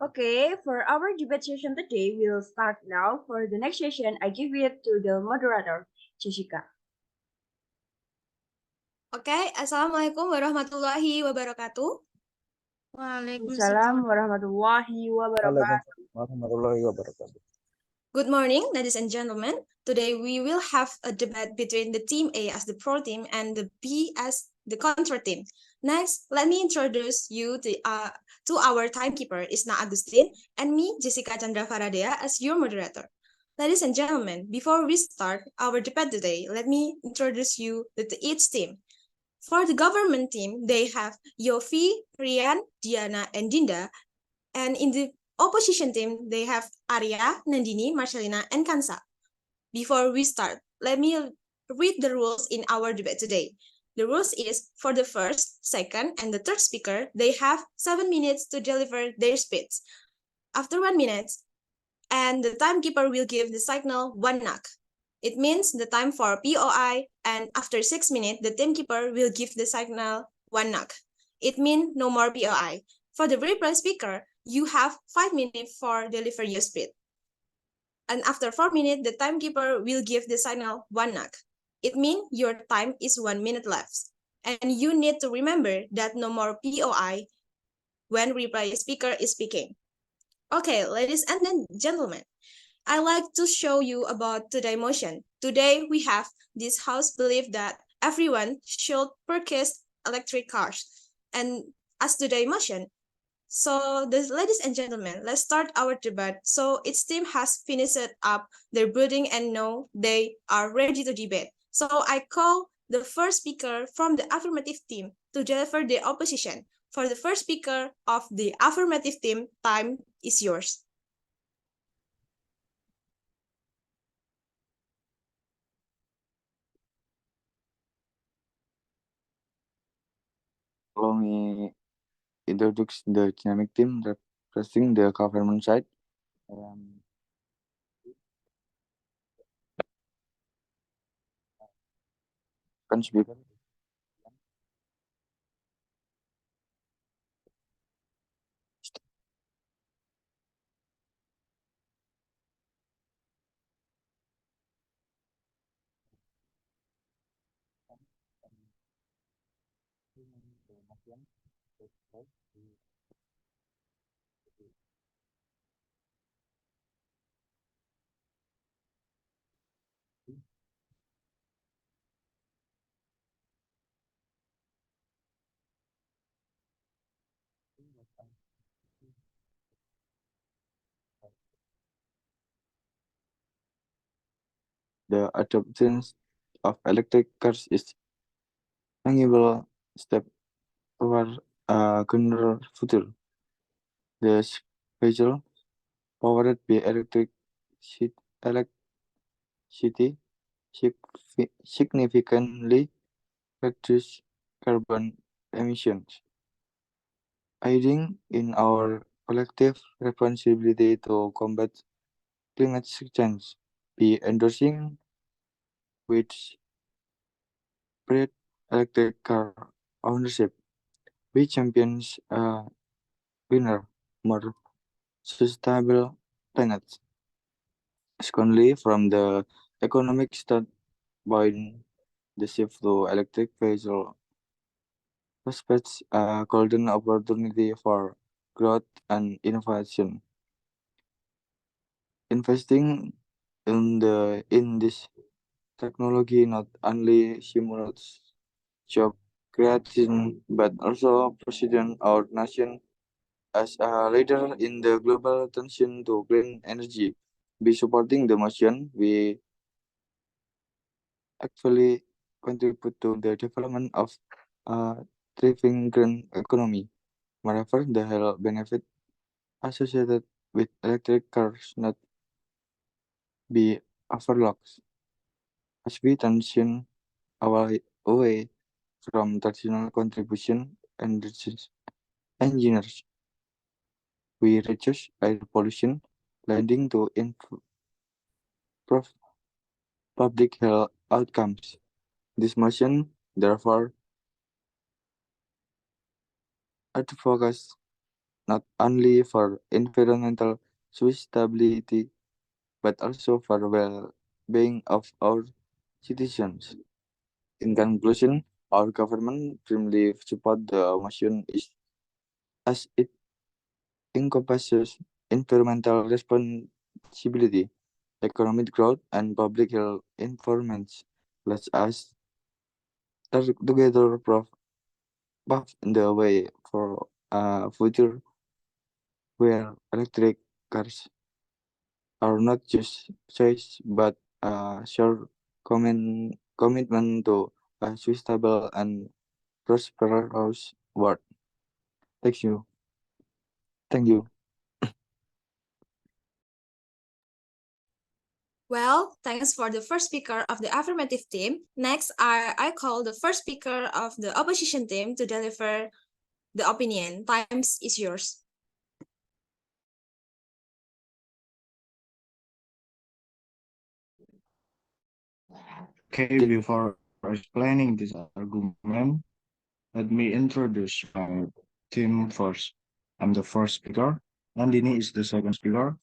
Okay, for our debate session today, we'll start now. For the next session, I give it to the moderator, Jessica. Oke, Assalamualaikum warahmatullahi wabarakatuh. Waalaikumsalam warahmatullahi wabarakatuh. Waalaikumsalam warahmatullahi wabarakatuh. Good morning, ladies and gentlemen. Today we will have a debate between the team A as the pro team and the B as the contra team. Next, let me introduce you to our timekeeper, Isna Agustin, and me, Jessica Chandra Faradea, as your moderator. Ladies and gentlemen, before we start our debate today, let me introduce you to each team. For the government team, they have Yofi, Rian, Diana, and Dinda. And in the opposition team, they have Arya, Nandini, Marcelina, and Kansa. Before we start, let me read the rules in our debate today. The rules is for the first, second, and the third speaker, they have 7 minutes to deliver their speech. After 1 minute, and the timekeeper will give the signal 1 knock. It means the time for POI, and after 6 minutes, the timekeeper will give the signal 1 knock. It means no more POI. For the reply speaker, you have 5 minutes for deliver your speech. And after 4 minutes, the timekeeper will give the signal 1 knock. It means your time is 1 minute left. And you need to remember that no more POI when reply speaker is speaking. Okay, ladies and gentlemen, I like to show you about today's motion. Today we have this house belief that everyone should purchase electric cars. And as today's motion, so ladies and gentlemen, let's start our debate. So each team has finished up their brooding and know they are ready to debate. So I call the first speaker from the affirmative team to deliver the opposition. For the first speaker of the affirmative team, time is yours. Allow me introduce the dynamic team representing the government side. Kan speaker. The adoption of electric cars is tangible step toward a greener future. The special powered by electricity significantly reduce carbon emissions, aiding in our collective responsibility to combat climate change. By endorsing with spread electric car ownership, we champions a greener, more sustainable planet. Secondly, from the economic standpoint, the shift to electric vehicle prospects a golden opportunity for growth and innovation. Investing in this technology not only stimulates job creation but also positions our nation as a leader in the global transition to clean energy. By supporting the motion, we actually contribute to the development of a thriving green economy. Moreover, the health benefit associated with electric cars not be overlooked as we transition our away from traditional contribution and engineers. We reduce air pollution, leading to improved public health outcomes. This motion, therefore, advocates not only for environmental sustainability but also for well-being of our citizens. In conclusion, our government firmly support the motion is as it encompasses environmental responsibility, economic growth, and public health informants. Let us together pave the way for a future where electric cars are not just choice but a sure commitment to a sustainable and prosperous world. Thank you. Thank you. Well, thanks for the first speaker of the affirmative team. Next, I call the first speaker of the opposition team to deliver the opinion. Times is yours. Okay, before explaining this argument, let me introduce my team first. I'm the first speaker, Nandini is the second speaker,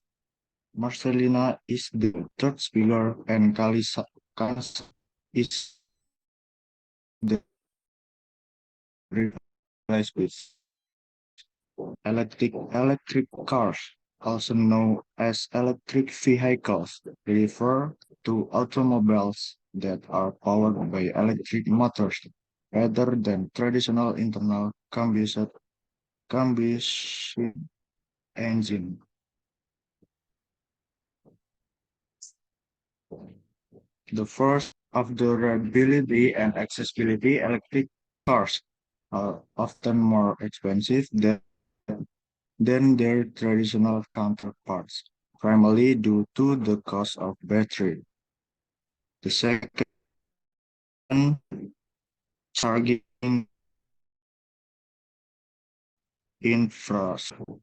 Marcelina is the third speaker, and Kalisa is the revised with electric cars, also known as electric vehicles, refer to automobiles that are powered by electric motors rather than traditional internal combustion engine. The first of the reliability and accessibility, electric cars are often more expensive than their traditional counterparts, primarily due to the cost of battery. The second, charging infrastructure.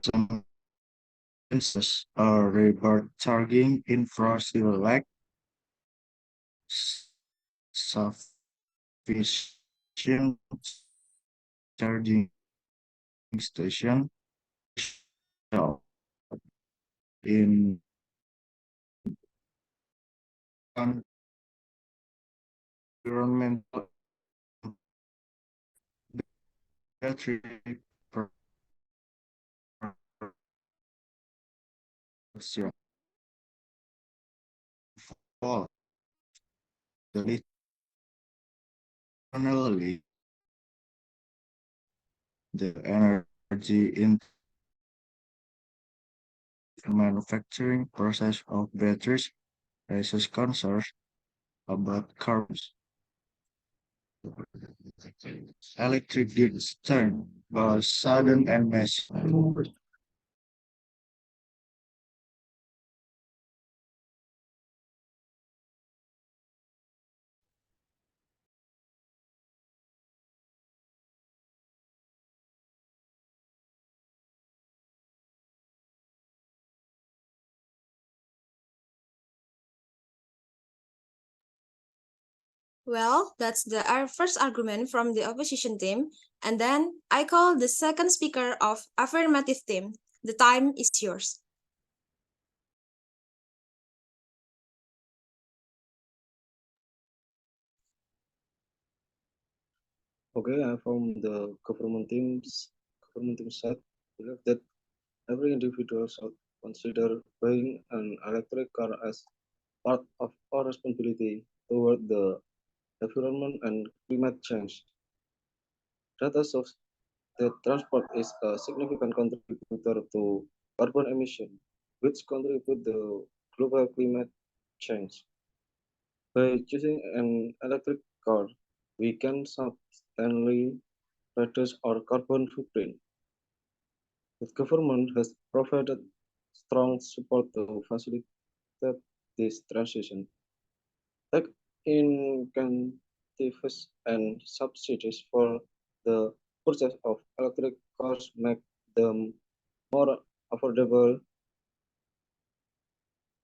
Some instances, a reverse charging infrastructure lack sufficient charging station in environmental battery production fall. The internally, the energy in manufacturing process of batteries raises concerns about carbons. Electric grids turn sudden and massive. Well, that's our first argument from the opposition team. And then I call the second speaker of affirmative team. The time is yours. Okay, I'm from the government team side. Believe that every individual should consider buying an electric car as part of our responsibility toward the environment and climate change. Data shows that transport is a significant contributor to carbon emission, which contribute to global climate change. By choosing an electric car, we can substantially reduce our carbon footprint. The government has provided strong support to facilitate this transition. Tax incentives and subsidies for the purchase of electric cars make them more affordable.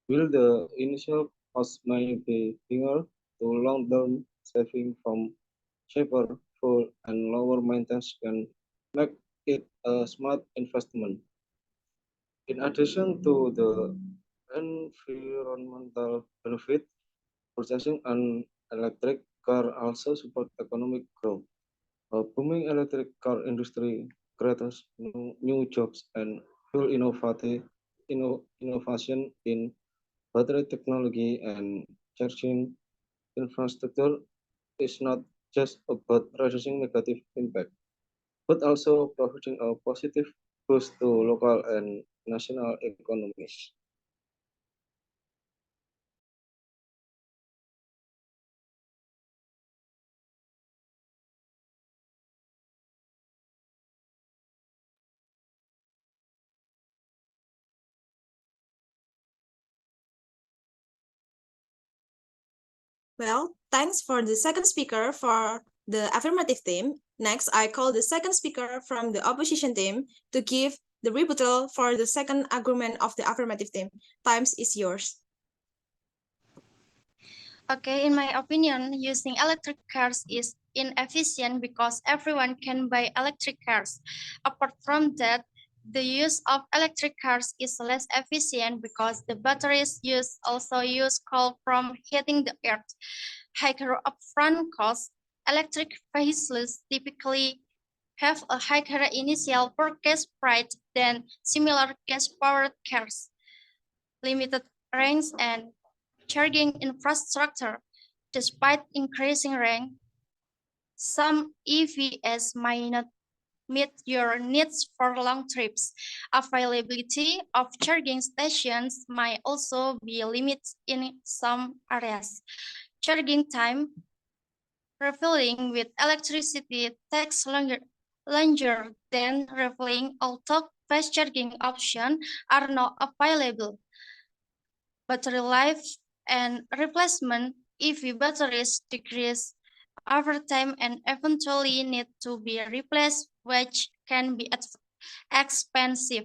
While the initial cost may be bigger, the long-term saving from cheaper full and lower maintenance can make it a smart investment. In addition to the environmental benefit, purchasing an electric car also support economic growth. A booming electric car industry creates new jobs and fuel innovation in battery technology and charging infrastructure is not just about reducing negative impact, but also providing a positive boost to local and national economies. Well, thanks for the second speaker for the affirmative team. Next, I call the second speaker from the opposition team to give the rebuttal for the second argument of the affirmative team. Times is yours. Okay, in my opinion, using electric cars is inefficient because everyone can buy electric cars. Apart from that, the use of electric cars is less efficient because the batteries used also use coal from heating the earth. Higher upfront costs, electric vehicles typically have a higher initial purchase price than similar gas-powered cars. Limited range and charging infrastructure. Despite increasing range, some EVs might not meet your needs for long trips. Availability of charging stations might also be limited in some areas. Charging time, refilling with electricity takes longer than refilling, although fast charging options are not available. Battery life and replacement EV batteries decrease over time and eventually need to be replaced, which can be expensive.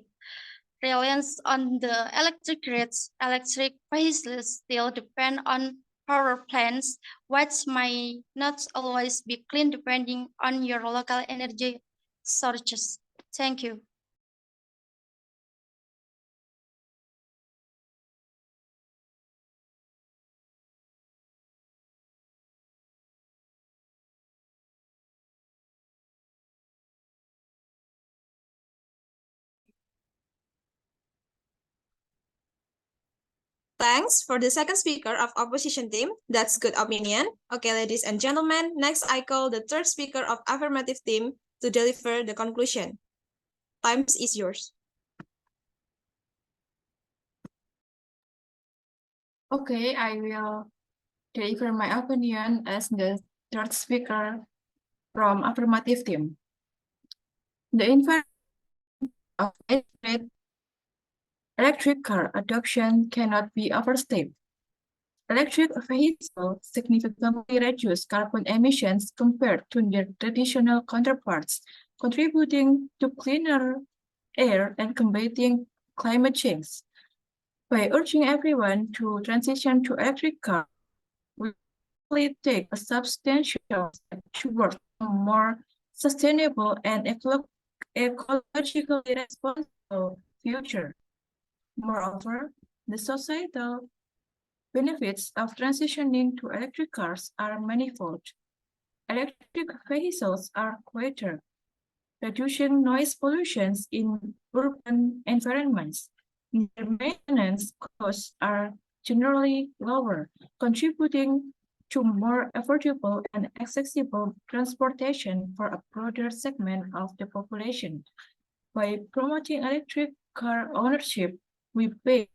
Reliance on the electric grids, electric vehicles still depend on power plants, which might not always be clean depending on your local energy sources. Thank you. Thanks for the second speaker of opposition team. That's good opinion. Okay, ladies and gentlemen, next I call the third speaker of affirmative team to deliver the conclusion. Times is yours. Okay, I will deliver my opinion as the third speaker from affirmative team. The environment of electric car adoption cannot be overstated. Electric vehicles significantly reduce carbon emissions compared to their traditional counterparts, contributing to cleaner air and combating climate change. By urging everyone to transition to electric cars, we really take a substantial step towards a more sustainable and ecologically responsible future. Moreover, the societal benefits of transitioning to electric cars are manifold. Electric vehicles are quieter, reducing noise pollution in urban environments. Their maintenance costs are generally lower, contributing to more affordable and accessible transportation for a broader segment of the population. By promoting electric car ownership, we pave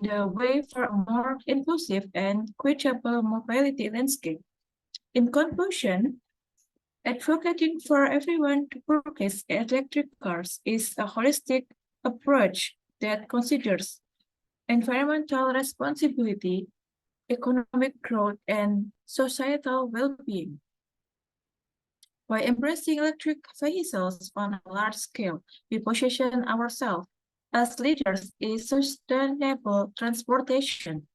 the way for a more inclusive and equitable mobility landscape. In conclusion, advocating for everyone to purchase electric cars is a holistic approach that considers environmental responsibility, economic growth, and societal well-being. By embracing electric vehicles on a large scale, we position ourselves as leaders in sustainable transportation,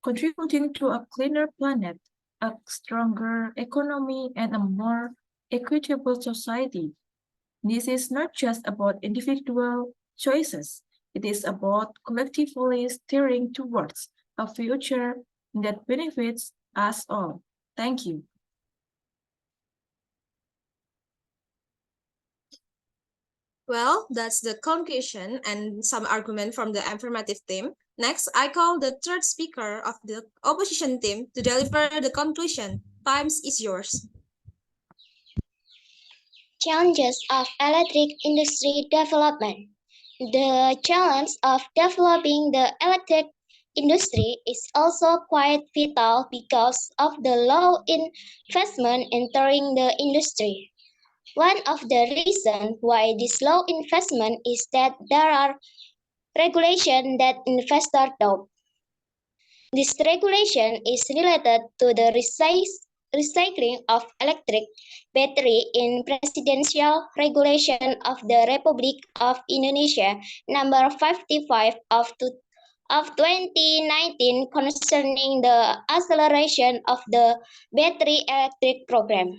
contributing to a cleaner planet, a stronger economy, and a more equitable society. This is not just about individual choices, it is about collectively steering towards a future that benefits us all. Thank you. Well, that's the conclusion and some argument from the affirmative team. Next, I call the third speaker of the opposition team to deliver the conclusion. Times is yours. Challenges of electric industry development. The challenge of developing the electric industry is also quite vital because of the low investment entering the industry. One of the reasons why this low investment is that there are regulations that investors doubt. This regulation is related to the recycling of electric battery in Presidential Regulation of the Republic of Indonesia number 55 of 2019 concerning the acceleration of the battery electric program.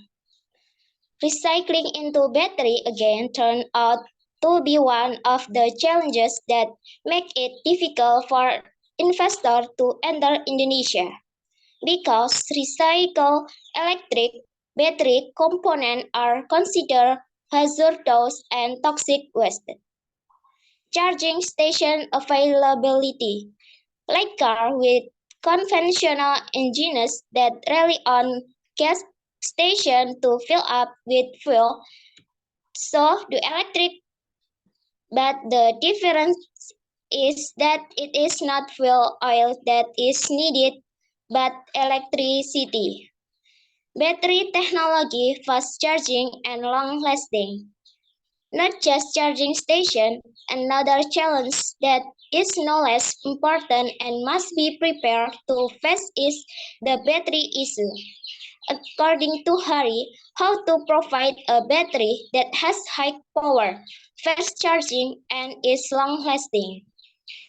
Recycling into battery again turned out to be one of the challenges that make it difficult for investors to enter Indonesia because recycled electric battery components are considered hazardous and toxic waste. Charging station availability. Like cars with conventional engines that rely on gas station to fill up with fuel, so do electric, but the difference is that it is not fuel oil that is needed, but electricity. Battery technology, fast charging, and long lasting. Not just charging station, another challenge that is no less important and must be prepared to face is the battery issue. According to Hari, how to provide a battery that has high power, fast charging, and is long lasting.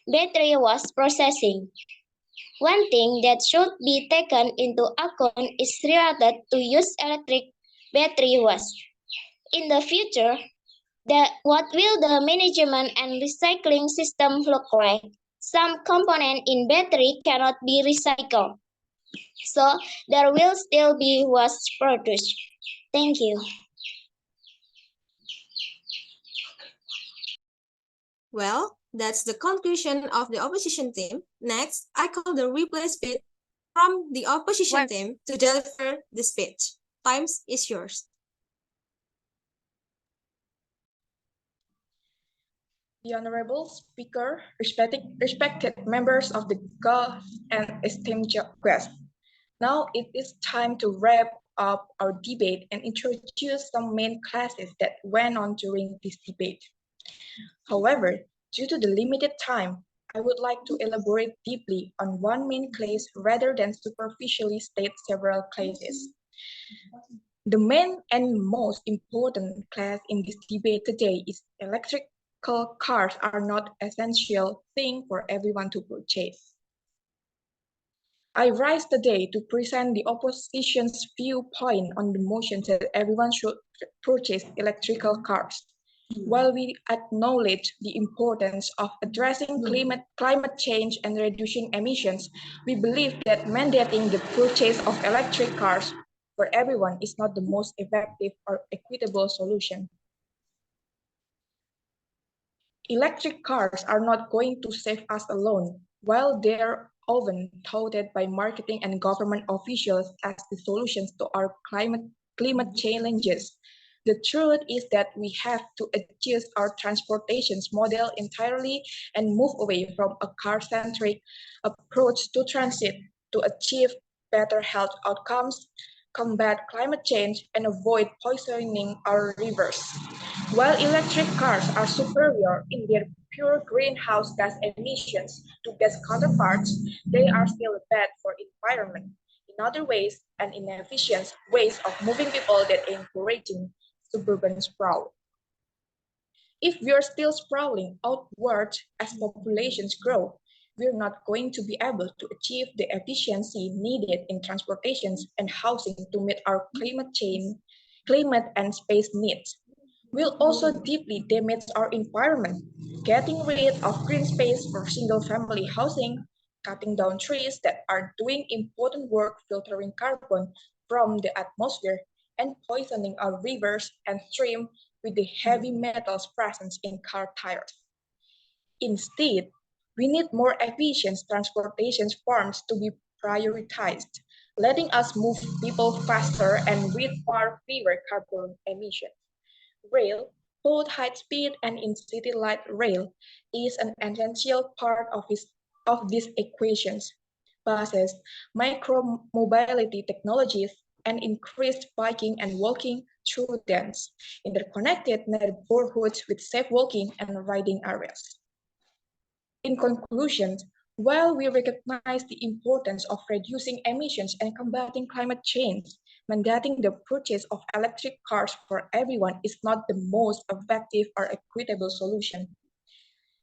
Battery was processing. One thing that should be taken into account is related to use electric battery waste. In the future, what will the management and recycling system look like? Some component in battery cannot be recycled, so there will still be waste produced. Thank you. Well, that's the conclusion of the opposition team. Next, I call the replay speech from the opposition team to deliver the speech. Times is yours. The Honorable Speaker, respected members of the GOV and esteemed guests. Now it is time to wrap up our debate and introduce some main classes that went on during this debate. However, due to the limited time, I would like to elaborate deeply on one main class rather than superficially state several classes. The main and most important class in this debate today is electrical cars are not essential thing for everyone to purchase. I rise today to present the opposition's viewpoint on the motion that everyone should purchase electrical cars. While we acknowledge the importance of addressing climate change and reducing emissions, we believe that mandating the purchase of electric cars for everyone is not the most effective or equitable solution. Electric cars are not going to save us alone. While they're often touted by marketing and government officials as the solutions to our climate challenges, the truth is that we have to adjust our transportation model entirely and move away from a car-centric approach to transit to achieve better health outcomes, combat climate change, and avoid poisoning our rivers. While electric cars are superior in their pure greenhouse gas emissions to gas counterparts, they are still bad for environment in other ways and inefficient ways of moving people that encouraging suburban sprawl. If we are still sprawling outward as populations grow, we're not going to be able to achieve the efficiency needed in transportation and housing to meet our climate and space needs. Will also deeply damage our environment. Getting rid of green space for single-family housing, cutting down trees that are doing important work filtering carbon from the atmosphere, and poisoning our rivers and streams with the heavy metals present in car tires. Instead, we need more efficient transportation forms to be prioritized, letting us move people faster and with far fewer carbon emissions. Rail, both high-speed and in-city light rail, is an essential part of these equations. Buses, micro-mobility technologies, and increased biking and walking through dense, interconnected neighborhoods with safe walking and riding areas. In conclusion, while we recognize the importance of reducing emissions and combating climate change, mandating the purchase of electric cars for everyone is not the most effective or equitable solution.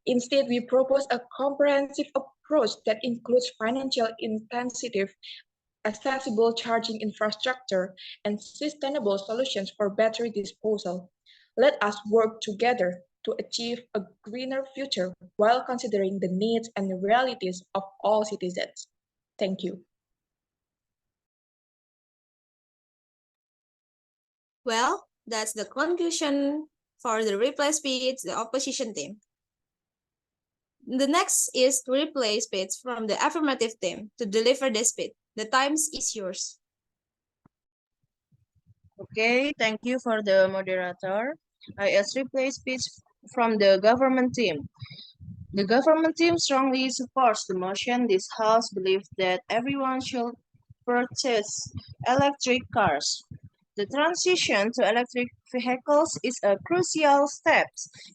Instead, we propose a comprehensive approach that includes financial intensive, accessible charging infrastructure, and sustainable solutions for battery disposal. Let us work together to achieve a greener future while considering the needs and the realities of all citizens. Thank you. Well, that's the conclusion for the reply speech, the opposition team. The next is to replay speech from the affirmative team to deliver the speech. The time is yours. Okay, thank you for the moderator. I as replay speech from the government team. The government team strongly supports the motion. This House believes that everyone should purchase electric cars. The transition to electric vehicles is a crucial step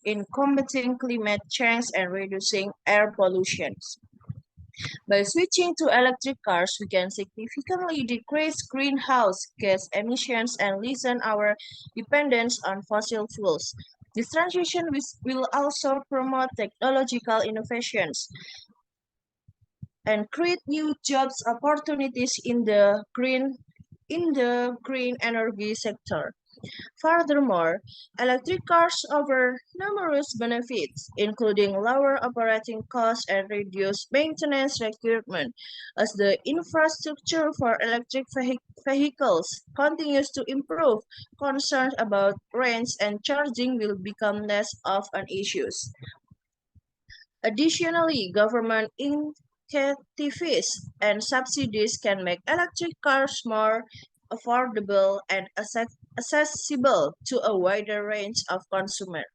in combating climate change and reducing air pollution. By switching to electric cars, we can significantly decrease greenhouse gas emissions and lessen our dependence on fossil fuels. This transition will also promote technological innovations and create new jobs opportunities in the green energy sector. Furthermore, electric cars offer numerous benefits, including lower operating costs and reduced maintenance requirement. As the infrastructure for electric vehicles continues to improve, concerns about range and charging will become less of an issue. Additionally, government incentives and subsidies can make electric cars more affordable and accessible to a wider range of consumers.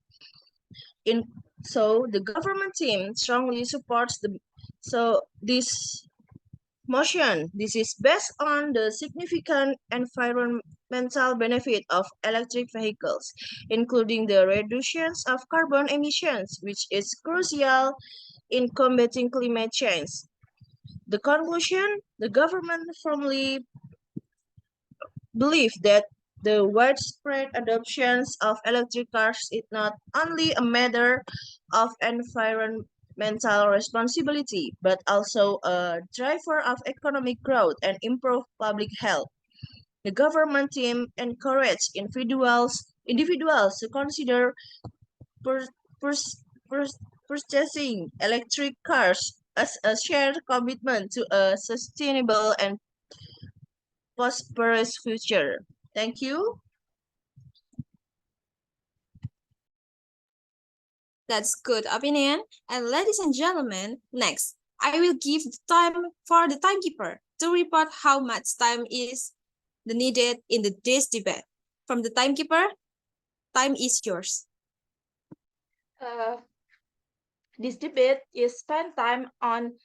So the government team strongly supports this motion. This is based on the significant environmental benefit of electric vehicles, including the reduction of carbon emissions, which is crucial in combating climate change. The conclusion, the government firmly believe that the widespread adoption of electric cars is not only a matter of environmental responsibility, but also a driver of economic growth and improved public health. The government team encouraged individuals to consider pur- pur- pur- purchasing electric cars as a shared commitment to a sustainable and prosperous future. Thank you. That's good opinion. And ladies and gentlemen, next, I will give the time for the timekeeper to report how much time is needed in this debate. From the timekeeper, time is yours. This debate is spent time on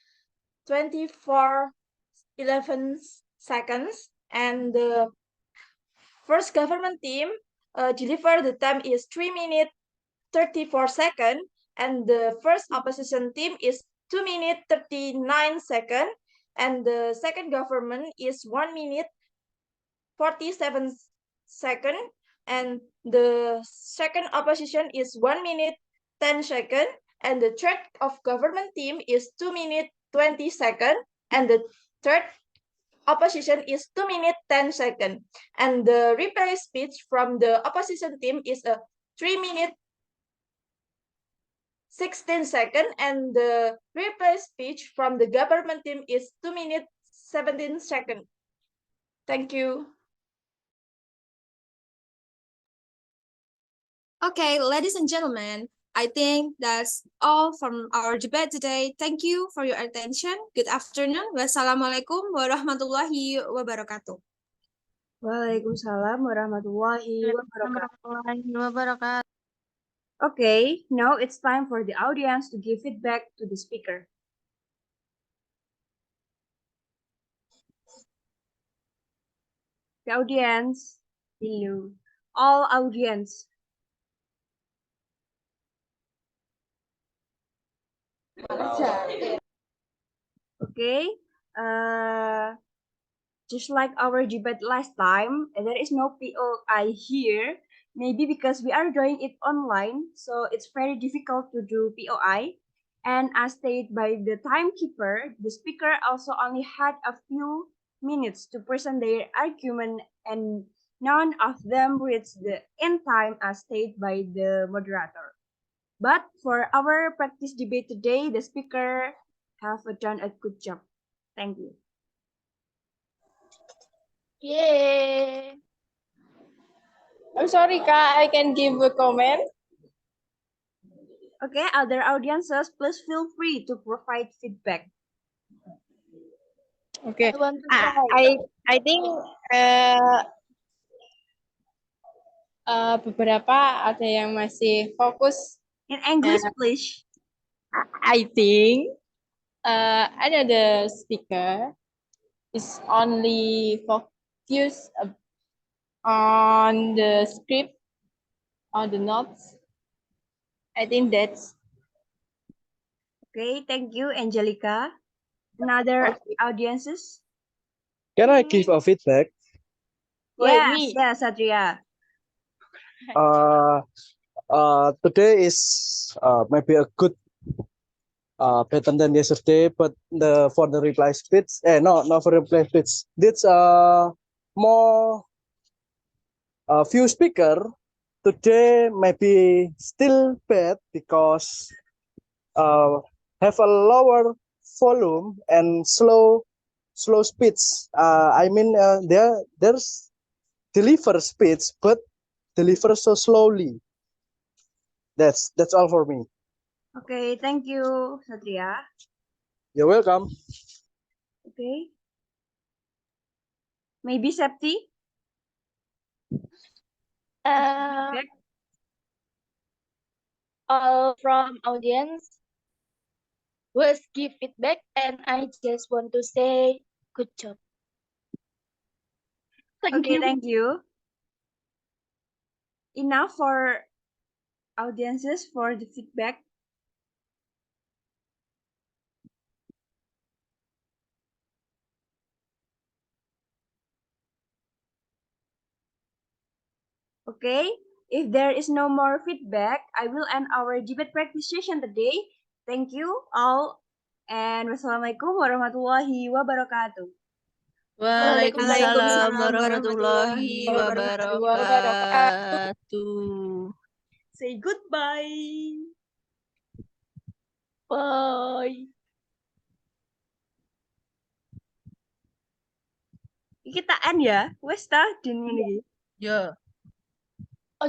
24:11 seconds, and the first government team deliver the time is 3 minutes 34 seconds, and the first opposition team is 2 minutes 39 seconds, and the second government is 1 minute 47 seconds, and the second opposition is 1 minute 10 seconds, and the third of government team is 2 minutes 20 seconds, and the third opposition is 2 minutes 10 seconds, and the reply speech from the opposition team is a 3 minutes 16 seconds, and the reply speech from the government team is 2 minutes 17 seconds. Thank you. Okay, ladies and gentlemen, I think that's all from our debate today. Thank you for your attention. Good afternoon. Wassalamualaikum warahmatullahi wabarakatuh. Waalaikumsalam warahmatullahi wabarakatuh. Warahmatullahi wabarakatuh. Okay, now it's time for the audience to give feedback to the speaker. The audience, hello, all audience. Okay, just like our debate last time, there is no POI here. Maybe because we are doing it online, so it's very difficult to do POI. And as stated by the timekeeper, the speaker also only had a few minutes to present their argument, and none of them reached the end time as stated by the moderator. But for our practice debate today, the speaker have done a good job. Thank you. Yay! I'm sorry, Kak, I can give a comment. Okay, other audiences, please feel free to provide feedback. Okay. I want to I think beberapa ada yang masih fokus. In English, please. I think another speaker is only focused on the script, on the notes. I think that's Okay, thank you, Angelica. Another audiences? Can I give a feedback? Wait, Yes, me. yes, Satria. Today is maybe a good better than yesterday, but for the reply speech, not for reply speech. This more few speaker today maybe still bad because have a lower volume and slow speech. I mean there's deliver speech, but deliver so slowly. That's all for me. Okay, thank you, Satria. You're welcome. Okay. Maybe Septi? Feedback? All from audience was give feedback, and I just want to say good job. Thank Okay, you. thank you. Enough for audiences for the feedback. Okay, if there is no more feedback, I will end our debate practice session today. Thank you all, and wassalamualaikum warahmatullahi wabarakatuh. Waalaikumsalam warahmatullahi warahmatullahi wabarakatuh. wabarakatuh. Say goodbye. Bye. Kita end ya. Wes ta din ngene iki. Ya.